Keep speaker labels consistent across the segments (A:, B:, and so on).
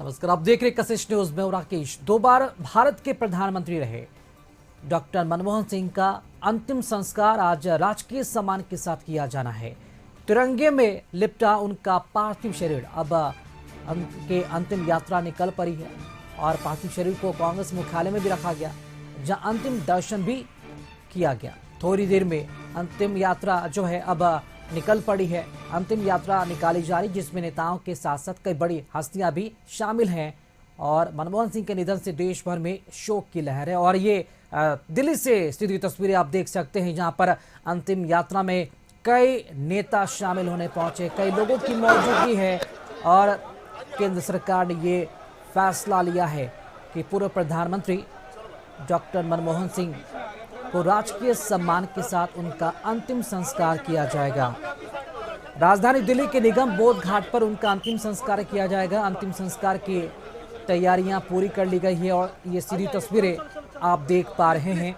A: नमस्कार, आप देख रहे कशिश न्यूज में। राकेश, 2 बार भारत के प्रधानमंत्री रहे डॉक्टर मनमोहन सिंह का अंतिम संस्कार आज राजकीय सम्मान के साथ किया जाना है। तिरंगे में लिपटा उनका पार्थिव शरीर अब के अंतिम यात्रा निकल पड़ी है और पार्थिव शरीर को कांग्रेस मुख्यालय में भी रखा गया, जहां अंतिम दर्शन भी किया गया। थोड़ी देर में अंतिम यात्रा जो है अब निकल पड़ी है। अंतिम यात्रा निकाली जा रही, जिसमें नेताओं के साथ साथ कई बड़ी हस्तियां भी शामिल हैं और मनमोहन सिंह के निधन से देश भर में शोक की लहर है। और ये दिल्ली से सीधी तस्वीरें आप देख सकते हैं, जहां पर अंतिम यात्रा में कई नेता शामिल होने पहुंचे, कई लोगों की मौजूदगी है और केंद्र सरकार ने ये फैसला लिया है कि पूर्व प्रधानमंत्री डॉक्टर मनमोहन सिंह को राजकीय सम्मान के साथ उनका अंतिम संस्कार किया जाएगा। राजधानी दिल्ली के निगम बोध घाट पर उनका अंतिम संस्कार किया जाएगा। अंतिम संस्कार की तैयारियां पूरी कर ली गई है और ये सीधी तस्वीरें आप देख पा रहे हैं।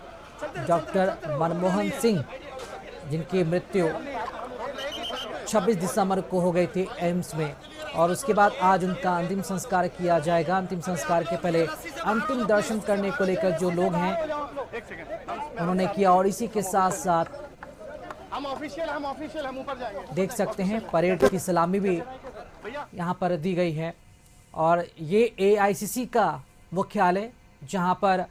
A: डॉक्टर मनमोहन सिंह, जिनकी मृत्यु 26 दिसंबर को हो गई थी एम्स में, और उसके बाद आज उनका अंतिम संस्कार किया जाएगा। अंतिम संस्कार के पहले अंतिम दर्शन करने को लेकर जो लोग हैं उन्होंने किया और इसी के साथ साथ हम ऊपर जाएंगे। देख सकते हैं परेड की सलामी भी यहाँ पर दी गई है और ये एआईसीसी का मुख्यालय, जहाँ पर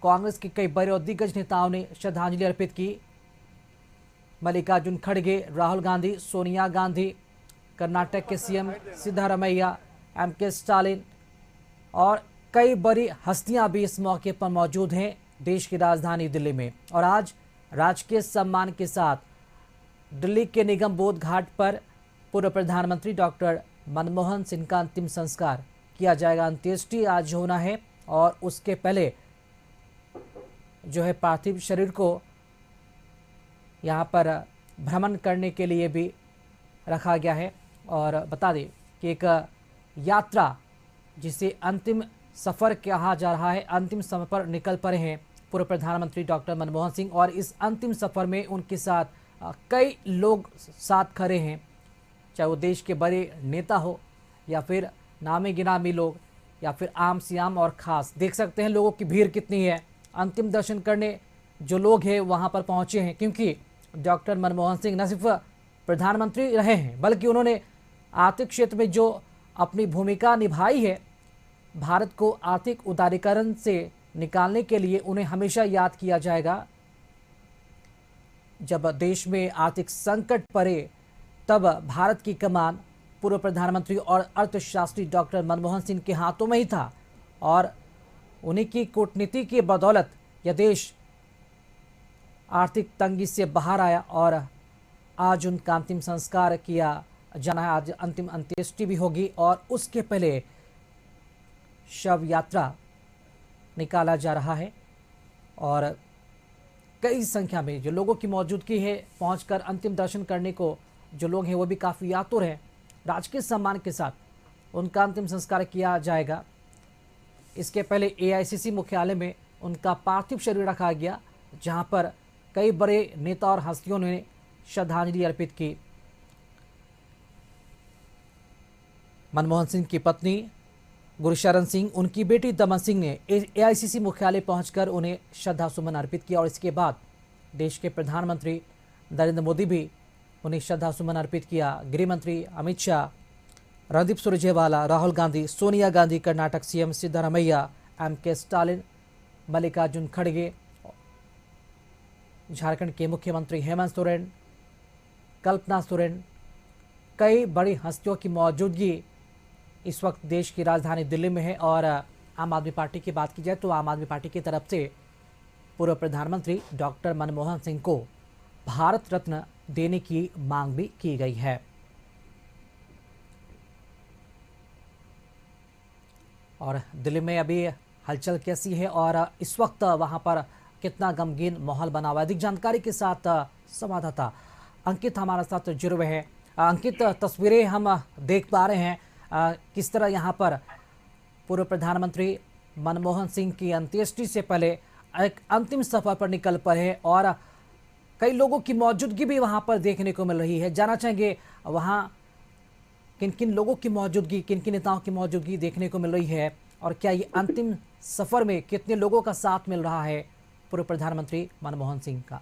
A: कांग्रेस के कई बड़े और दिग्गज नेताओं ने श्रद्धांजलि अर्पित की। मल्लिकार्जुन खड़गे, राहुल गांधी, सोनिया गांधी, कर्नाटक के सीएम सिद्धारमैया, एमके स्टालिन और कई बड़ी हस्तियां भी इस मौके पर मौजूद हैं देश की राजधानी दिल्ली में। और आज राजकीय सम्मान के साथ दिल्ली के निगम बोध घाट पर पूर्व प्रधानमंत्री डॉक्टर मनमोहन सिंह का अंतिम संस्कार किया जाएगा। अंत्येष्टि आज होना है और उसके पहले जो है पार्थिव शरीर को यहाँ पर भ्रमण करने के लिए भी रखा गया है। और बता दें कि एक यात्रा जिसे अंतिम सफ़र कहा जा रहा है, अंतिम समय पर निकल पड़े हैं पूर्व प्रधानमंत्री डॉक्टर मनमोहन सिंह और इस अंतिम सफ़र में उनके साथ कई लोग साथ खड़े हैं, चाहे वो देश के बड़े नेता हो या फिर नामी गिनामी लोग या फिर आम से आम और ख़ास। देख सकते हैं लोगों की भीड़ कितनी है। अंतिम दर्शन करने जो लोग हैं वहाँ पर पहुँचे हैं, क्योंकि डॉक्टर मनमोहन सिंह न सिर्फ प्रधानमंत्री रहे हैं बल्कि उन्होंने आर्थिक क्षेत्र में जो अपनी भूमिका निभाई है, भारत को आर्थिक उदारीकरण से निकालने के लिए उन्हें हमेशा याद किया जाएगा। जब देश में आर्थिक संकट पड़े तब भारत की कमान पूर्व प्रधानमंत्री और अर्थशास्त्री डॉक्टर मनमोहन सिंह के हाथों में ही था और उन्हीं की कूटनीति की बदौलत यह देश आर्थिक तंगी से बाहर आया और आज उनका अंतिम संस्कार किया जाना है। आज अंतिम अंत्येष्टि भी होगी और उसके पहले शव यात्रा निकाला जा रहा है और कई संख्या में जो लोगों की मौजूदगी है, पहुंचकर अंतिम दर्शन करने को जो लोग हैं वो भी काफ़ी आतुर हैं। राजकीय सम्मान के साथ उनका अंतिम संस्कार किया जाएगा। इसके पहले एआईसीसी मुख्यालय में उनका पार्थिव शरीर रखा गया, जहां पर कई बड़े नेता और हस्तियों ने श्रद्धांजलि अर्पित की। मनमोहन सिंह की पत्नी गुरशरण सिंह, उनकी बेटी दमन सिंह ने एआईसीसी मुख्यालय पहुंचकर उन्हें श्रद्धासुमन अर्पित किया और इसके बाद देश के प्रधानमंत्री नरेंद्र मोदी भी उन्हें श्रद्धासुमन अर्पित किया। गृह मंत्री अमित शाह, रणदीप सुरजेवाला, राहुल गांधी, सोनिया गांधी, कर्नाटक सीएम सिद्धारमैया, एमके स्टालिन, मल्लिकार्जुन खड़गे, झारखंड के मुख्यमंत्री हेमंत सोरेन, कल्पना सोरेन, कई बड़ी हस्तियों की मौजूदगी इस वक्त देश की राजधानी दिल्ली में है। और आम आदमी पार्टी की बात की जाए तो आम आदमी पार्टी की तरफ से पूर्व प्रधानमंत्री डॉक्टर मनमोहन सिंह को भारत रत्न देने की मांग भी की गई है। और दिल्ली में अभी हलचल कैसी है और इस वक्त वहां पर कितना गमगीन माहौल बना हुआ है, अधिक जानकारी के साथ संवाददाता अंकित हमारे साथ जुड़े हुए हैं। अंकित, तस्वीरें हम देख पा रहे हैं किस तरह यहाँ पर पूर्व प्रधानमंत्री मनमोहन सिंह की अंत्येष्टि से पहले एक अंतिम सफर पर निकल पड़े और कई लोगों की मौजूदगी भी वहाँ पर देखने को मिल रही है। जानना चाहेंगे वहाँ किन किन लोगों की मौजूदगी, किन किन नेताओं की मौजूदगी देखने को मिल रही है, और क्या ये अंतिम सफर में कितने लोगों का साथ मिल रहा है पूर्व प्रधानमंत्री मनमोहन सिंह का?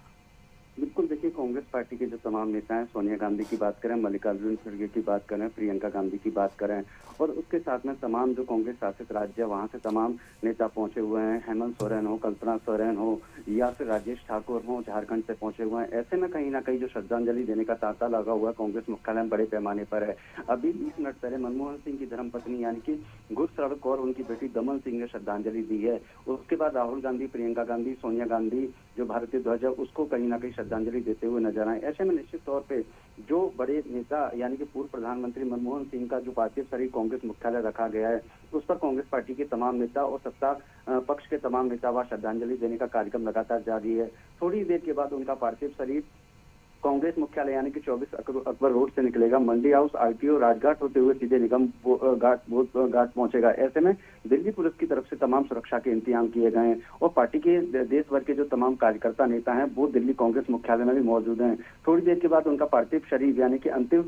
B: बिल्कुल, देखिए कांग्रेस पार्टी के जो तमाम नेता हैं, सोनिया गांधी की बात करें, मल्लिकार्जुन खड़गे की बात करें, प्रियंका गांधी की बात करें, और उसके साथ में तमाम जो कांग्रेस शासित राज्य है वहां से तमाम नेता पहुंचे हुए हैं। हेमंत सोरेन हो, कल्पना सोरेन हो, या फिर राजेश ठाकुर हो, झारखंड से पहुंचे हुए हैं। ऐसे में कहीं ना कहीं जो श्रद्धांजलि देने का तांता लगा हुआ है कांग्रेस मुख्यालय में बड़े पैमाने पर है। अभी 20 मिनट पहले मनमोहन सिंह की धर्मपत्नी यानी कि गुरशरण कौर, उनकी बेटी दमन सिंह ने श्रद्धांजलि दी है। उसके बाद राहुल गांधी, प्रियंका गांधी, सोनिया गांधी, जो भारतीय ध्वज है उसको कहीं ना कहीं श्रद्धांजलि देते हुए नजर आए। ऐसे में निश्चित तौर पे जो बड़े नेता यानी कि पूर्व प्रधानमंत्री मनमोहन सिंह का जो पार्थिव शरीर कांग्रेस मुख्यालय रखा गया है, उस पर कांग्रेस पार्टी के तमाम नेता और सत्ता पक्ष के तमाम नेता वहां श्रद्धांजलि देने का कार्यक्रम लगातार जारी है। थोड़ी देर के बाद उनका पार्थिव शरीर कांग्रेस मुख्यालय यानी कि 24 अकबर रोड से निकलेगा, मंडी हाउस, आरटीओ, राजघाट होते हुए सीधे निगम घाट पहुंचेगा। ऐसे में दिल्ली पुलिस की तरफ से तमाम सुरक्षा के इंतजाम किए गए हैं और पार्टी के देश भर के जो तमाम कार्यकर्ता नेता हैं वो दिल्ली कांग्रेस मुख्यालय में भी मौजूद हैं। थोड़ी देर के बाद उनका पार्थिव शरीर यानी कि अंतिम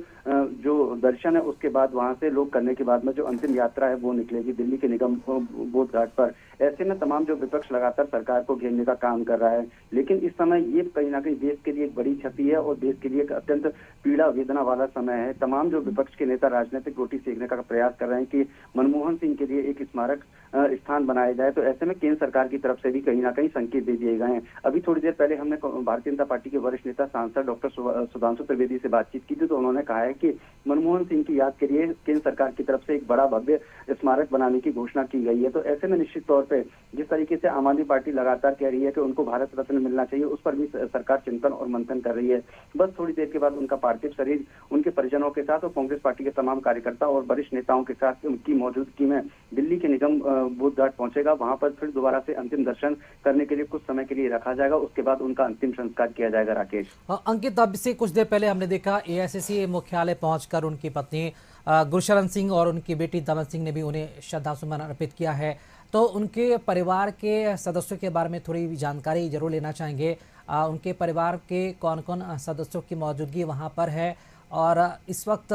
B: जो दर्शन है उसके बाद वहां से लोग करने के बाद में जो अंतिम यात्रा है वो निकलेगी दिल्ली के निगम बोध घाट पर। ऐसे में तमाम जो विपक्ष लगातार सरकार को घेरने का काम कर रहा है, लेकिन इस समय ये कहीं ना कहीं देश के लिए एक बड़ी क्षति है और देश के लिए एक अत्यंत पीड़ा वेदना वाला समय है। तमाम जो विपक्ष के नेता राजनीतिक रोटी सेकने का प्रयास कर रहे हैं कि मनमोहन सिंह के लिए एक स्मारक स्थान बनाया जाए, तो ऐसे में केंद्र सरकार की तरफ से भी कहीं ना कहीं संकेत दे दिए गए हैं। अभी थोड़ी देर पहले हमने भारतीय जनता पार्टी के वरिष्ठ नेता सांसद डॉक्टर सुधांशु त्रिवेदी से बातचीत की थी, तो उन्होंने कहा है कि मनमोहन सिंह की याद के लिए केंद्र सरकार की तरफ से एक बड़ा भव्य स्मारक बनाने की घोषणा की गई है। तो ऐसे में निश्चित तौर पर जिस तरीके से आम आदमी पार्टी लगातार कह रही है कि उनको भारत रत्न मिलना चाहिए, उस पर भी सरकार चिंतन और मंथन कर रही है। बस थोड़ी देर के बाद उनका पार्थिव शरीर उनके परिजनों के साथ और कांग्रेस पार्टी के तमाम कार्यकर्ता और वरिष्ठ नेताओं के साथ उनकी मौजूदगी में दिल्ली के निगम बोध घाट पहुंचेगा। वहां पर फिर दोबारा से अंतिम दर्शन करने के लिए कुछ समय के लिए रखा जाएगा, उसके बाद उनका अंतिम संस्कार किया जाएगा। राकेश,
A: अंकित, अब से कुछ देर पहले हमने देखा एआईसीसी मुख्यालय पहुंचकर उनकी पत्नी गुरशरण सिंह और उनकी बेटी दमन सिंह ने भी उन्हें श्रद्धासुमन अर्पित किया है। तो उनके परिवार के सदस्यों के बारे में थोड़ी जानकारी जरूर लेना चाहेंगे। उनके परिवार के कौन कौन सदस्यों की मौजूदगी वहां पर है, और इस वक्त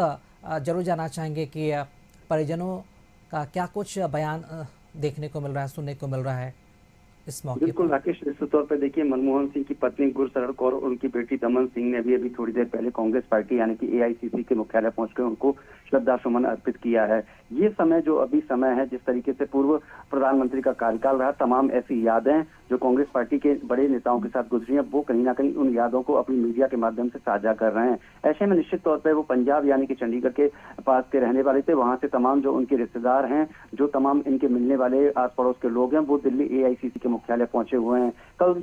A: जरूर जानना चाहेंगे कि परिजनों का क्या कुछ बयान देखने को मिल रहा है, सुनने को मिल रहा है इस मौके पर।
B: बिल्कुल राकेश, निश्चित तौर पर देखिए मनमोहन सिंह की पत्नी गुरशरण कौर और उनकी बेटी दमन सिंह ने भी अभी थोड़ी देर पहले कांग्रेस पार्टी यानी कि एआईसीसी के मुख्यालय पहुंचकर उनको श्रद्धासुमन अर्पित किया है। ये समय जो अभी समय है, जिस तरीके से पूर्व प्रधानमंत्री का कार्यकाल रहा, तमाम ऐसी यादें जो कांग्रेस पार्टी के बड़े नेताओं के साथ गुजरी हैं, वो कहीं ना कहीं उन यादों को अपनी मीडिया के माध्यम से साझा कर रहे हैं। ऐसे में निश्चित तौर पर वो पंजाब यानी कि चंडीगढ़ के पास के रहने वाले थे, वहां से तमाम जो उनके रिश्तेदार हैं, जो तमाम इनके मिलने वाले आस पड़ोस के लोग हैं, वो दिल्ली एआईसीसी के मुख्यालय पहुंचे हुए हैं। कल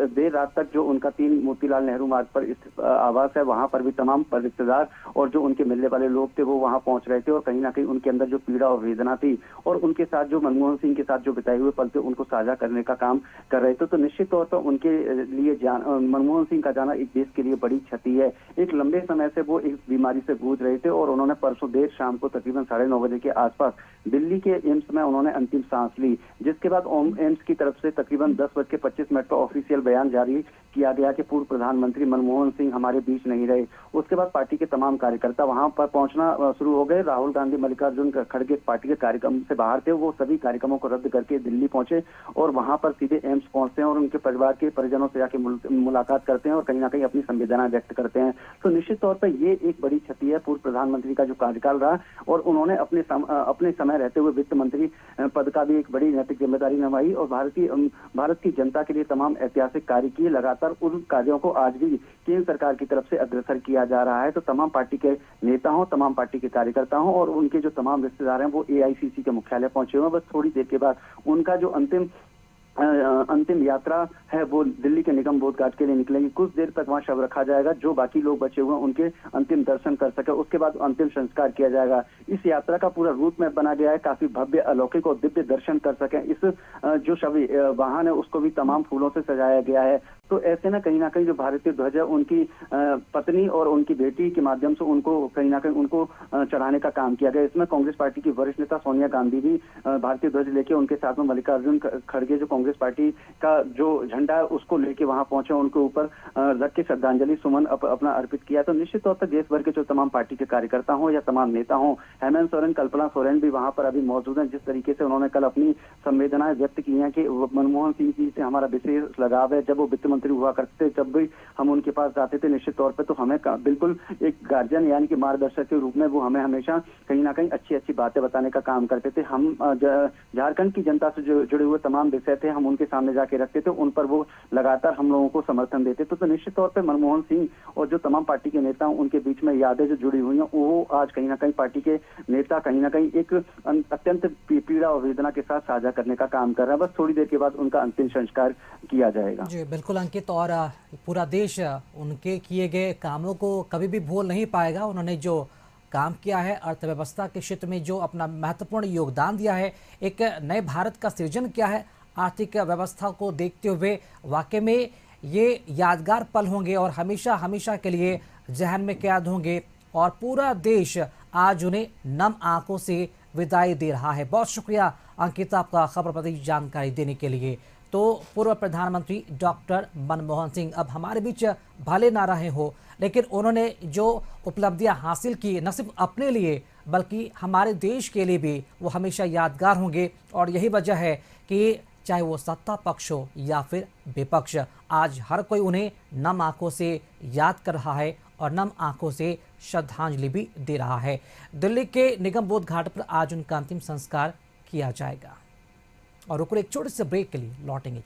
B: देर रात तक जो उनका 3 मोतीलाल नेहरू मार्ग पर स्थित आवास है, वहां पर भी तमाम रिश्तेदार और जो उनके मिलने वाले लोग थे वो वहां पहुंच रहे थे और कहीं ना कहीं उनके अंदर जो पीड़ा और वेदना थी और उनके साथ जो मनमोहन सिंह के साथ जो बिताए हुए पल थे उनको साझा करने का काम कर रहे थे। तो निश्चित तौर पर उनके लिए मनमोहन सिंह का जाना एक देश के लिए बड़ी क्षति है। एक लंबे समय से वो इस बीमारी से जूझ रहे थे और उन्होंने परसों देर शाम को तकरीबन 9:30 बजे के आसपास दिल्ली के एम्स में उन्होंने अंतिम सांस ली, जिसके बाद एम्स की तरफ से तकरीबन 10:25 पर ऑफिशियल बयान जारी किया गया कि पूर्व प्रधानमंत्री मनमोहन सिंह हमारे बीच नहीं रहे। उसके बाद पार्टी के तमाम कार्यकर्ता वहां पर पहुंचना शुरू हो गए। राहुल गांधी, मल्लिकार्जुन खड़गे पार्टी के कार्यक्रम से बाहर थे, वो सभी कार्यक्रमों को रद्द करके दिल्ली पहुंचे और वहां पर सीधे एम्स पहुंचते हैं और उनके परिवार के परिजनों से जाके मुलाकात करते हैं और कहीं ना कहीं अपनी संवेदना व्यक्त करते हैं। तो निश्चित तौर पर ये एक बड़ी क्षति है पूर्व प्रधानमंत्री का जो कार्यकाल रहा, और उन्होंने अपने समय रहते हुए वित्त मंत्री पद का भी एक बड़ी नैतिक जिम्मेदारी निभाई और भारत की जनता के लिए तमाम ऐतिहासिक कार्य किए। लगातार उन कार्यों को आज भी केंद्र सरकार की तरफ से अग्रसर किया जा रहा है। तो तमाम पार्टी के नेता हों, तमाम पार्टी के कार्यकर्ता हों और उनके जो तमाम रिश्तेदार हैं वो एआईसीसी के मुख्यालय पहुंचे हुए हैं। बस थोड़ी देर के बाद उनका जो अंतिम यात्रा है वो दिल्ली के निगम बोध घाट के लिए निकलेंगी। कुछ देर तक वहां शव रखा जाएगा, जो बाकी लोग बचे हुए हैं उनके अंतिम दर्शन कर सके, उसके बाद अंतिम संस्कार किया जाएगा। इस यात्रा का पूरा रूट मैप बना गया है, काफी भव्य, अलौकिक और दिव्य दर्शन कर सकें। इस जो शव वाहन है उसको भी तमाम फूलों से सजाया गया है। तो ऐसे ना कहीं जो भारतीय ध्वज है उनकी पत्नी और उनकी बेटी के माध्यम से उनको कहीं ना कहीं उनको चढ़ाने का काम किया गया। इसमें कांग्रेस पार्टी की वरिष्ठ नेता सोनिया गांधी भी भारतीय ध्वज लेके उनके साथ में मल्लिकार्जुन खड़गे जो कांग्रेस पार्टी का जो झंडा है उसको लेके वहां पहुंचे, उनके ऊपर रख के श्रद्धांजलि सुमन अपना अर्पित किया। तो निश्चित तौर पर देश भर के जो तमाम पार्टी के कार्यकर्ता हों या तमाम नेता हों, हेमंत सोरेन, कल्पना सोरेन भी वहां पर अभी मौजूद हैं। जिस तरीके से उन्होंने कल अपनी संवेदनाएं व्यक्त की हैं कि मनमोहन सिंह जी से हमारा विशेष लगाव है, जब वो वित्त मंत्री हुआ करते थे जब भी हम उनके पास जाते थे निश्चित तौर पे तो हमें बिल्कुल एक गार्जियन यानी कि मार्गदर्शक के रूप में वो हमें हमेशा कहीं ना कहीं अच्छी अच्छी बातें बताने का काम करते थे। हम झारखंड की जनता से जुड़े हुए तमाम विषय थे हम उनके सामने जाके रखते थे, उन पर वो लगातार हम लोगों को समर्थन देते थे। तो निश्चित तौर पर मनमोहन सिंह और जो तमाम पार्टी के नेता उनके बीच में यादें जो जुड़ी हुई हैं वो आज कहीं ना कहीं पार्टी के नेता कहीं ना कहीं एक अत्यंत पीड़ा और वेदना के साथ साझा करने का काम कर रहा है। बस थोड़ी देर के बाद उनका अंतिम संस्कार किया जाएगा।
A: जी बिल्कुल अंकित, और पूरा देश उनके किए गए कामों को कभी भी भूल नहीं पाएगा। उन्होंने जो काम किया है, अर्थव्यवस्था के क्षेत्र में जो अपना महत्वपूर्ण योगदान दिया है, एक नए भारत का सृजन किया है, आर्थिक व्यवस्था को देखते हुए वाकई में ये यादगार पल होंगे और हमेशा हमेशा के लिए जहन में कैद होंगे। और पूरा देश आज उन्हें नम आंखों से विदाई दे रहा है। बहुत शुक्रिया अंकिता आपका खबर पर जानकारी देने के लिए। तो पूर्व प्रधानमंत्री डॉक्टर मनमोहन सिंह अब हमारे बीच भले ना रहे हो, लेकिन उन्होंने जो उपलब्धियां हासिल की न सिर्फ अपने लिए बल्कि हमारे देश के लिए भी वो हमेशा यादगार होंगे। और यही वजह है कि चाहे वो सत्ता पक्ष हो या फिर विपक्ष, आज हर कोई उन्हें नम आंखों से याद कर रहा है और नम आंखों से श्रद्धांजलि भी दे रहा है। दिल्ली के निगम बोध घाट पर आज उनका अंतिम संस्कार किया जाएगा। और रुको एक छोटे से ब्रेक के लिए लौटेंगे।